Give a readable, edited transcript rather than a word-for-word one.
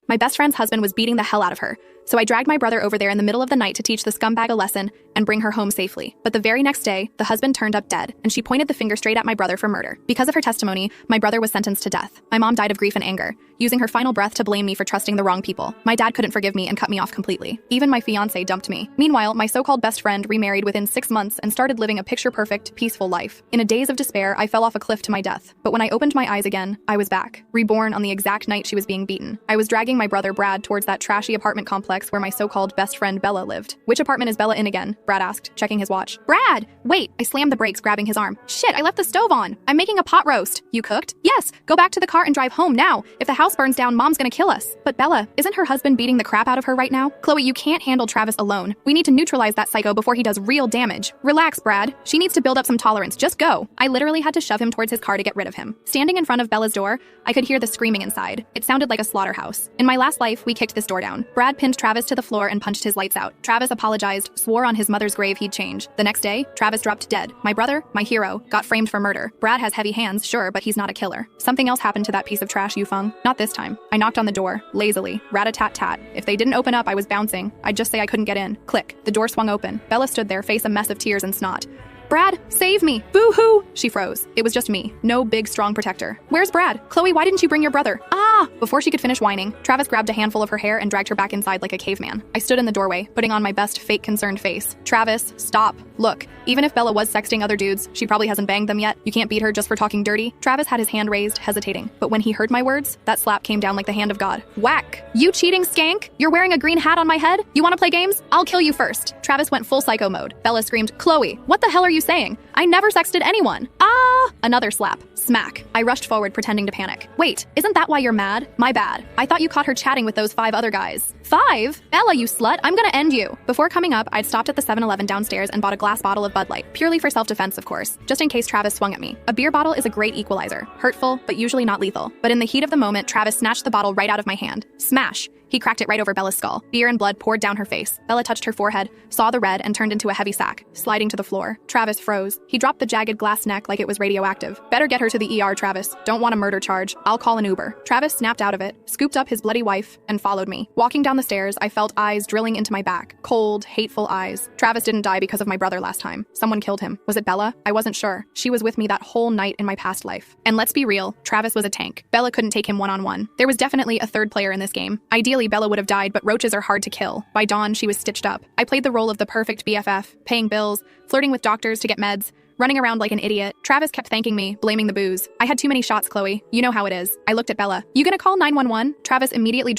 My best friend's husband was beating the hell out of her, so I dragged my brother over there in the middle of the night to teach the scumbag a lesson and bring her home safely. But the very next day, the husband turned up dead, and she pointed the finger straight at my brother for murder. Because of her testimony, my brother was sentenced to death. My mom died of grief and anger, using her final breath to blame me for trusting the wrong people. My dad couldn't forgive me and cut me off completely. Even my fiancé dumped me. Meanwhile, my so-called best friend remarried within 6 months and started living a picture-perfect, peaceful life. In a daze of despair, I fell off a cliff to my death. But when I opened my eyes again, I was back, reborn on the exact night she was being beaten. I was dragging my brother Brad towards that trashy apartment complex where my so-called best friend Bella lived. "Which apartment is Bella in again?" Brad asked, checking his watch. "Brad! Wait!" I slammed the brakes, grabbing his arm. "Shit, I left the stove on! I'm making a pot roast!" "You cooked?" "Yes! Go back to the car and drive home now! If the house burns down, Mom's gonna kill us!" "But Bella, isn't her husband beating the crap out of her right now?" "Chloe, you can't handle Travis alone. We need to neutralize that psycho before he does real damage." "Relax, Brad. She needs to build up some tolerance. Just go!" I literally had to shove him towards his car to get rid of him. Standing in front of Bella's door, I could hear the screaming inside. It sounded like a slaughterhouse. In my last life, we kicked this door down. Brad pinned Travis to the floor and punched his lights out. Travis apologized, swore on his mother's grave he'd change. The next day, Travis dropped dead. My brother, my hero, got framed for murder. Brad has heavy hands, sure, but he's not a killer. Something else happened to that piece of trash, Yufeng. Not this time. I knocked on the door, lazily. Rat-a-tat-tat. If they didn't open up, I was bouncing. I'd just say I couldn't get in. Click. The door swung open. Bella stood there, face a mess of tears and snot. "Brad, save me! Boo-hoo!" She froze. It was just me. No big, strong protector. "Where's Brad? Chloe, why didn't you bring your brother?" "Ah!" Before she could finish whining, Travis grabbed a handful of her hair and dragged her back inside like a caveman. I stood in the doorway, putting on my best fake concerned face. "Travis, stop. Look, even if Bella was sexting other dudes, she probably hasn't banged them yet. You can't beat her just for talking dirty." Travis had his hand raised, hesitating. But when he heard my words, that slap came down like the hand of God. Whack! "You cheating skank! You're wearing a green hat on my head? You want to play games? I'll kill you first." Travis went full psycho mode. Bella screamed, "Chloe, what the hell are you saying? I never sexted anyone." "Ah!" Another slap. Smack. I rushed forward, pretending to panic. "Wait, isn't that why you're mad? My bad. I thought you caught her chatting with those 5 other guys." "5? Bella, you slut, I'm gonna end you." Before coming up, I'd stopped at the 7-Eleven downstairs and bought a glass bottle of Bud Light, purely for self-defense, of course, just in case Travis swung at me. A beer bottle is a great equalizer. Hurtful, but usually not lethal. But in the heat of the moment, Travis snatched the bottle right out of my hand. Smash! He cracked it right over Bella's skull. Beer and blood poured down her face. Bella touched her forehead, saw the red, and turned into a heavy sack, sliding to the floor. Travis froze. He dropped the jagged glass neck like it was radioactive. "Better get her to the ER, Travis. Don't want a murder charge. I'll call an Uber." Travis snapped out of it, scooped up his bloody wife, and followed me. Walking down the stairs, I felt eyes drilling into my back. Cold, hateful eyes. Travis didn't die because of my brother last time. Someone killed him. Was it Bella? I wasn't sure. She was with me that whole night in my past life. And let's be real, Travis was a tank. Bella couldn't take him one-on-one. There was definitely a third player in this game. Ideally, Bella would have died, but roaches are hard to kill. By dawn, she was stitched up. I played the role of the perfect BFF, paying bills, flirting with doctors to get meds, running around like an idiot. Travis kept thanking me, blaming the booze. I had too many shots, Chloe. You know how it is. I looked at Bella. "You gonna call 911? Travis immediately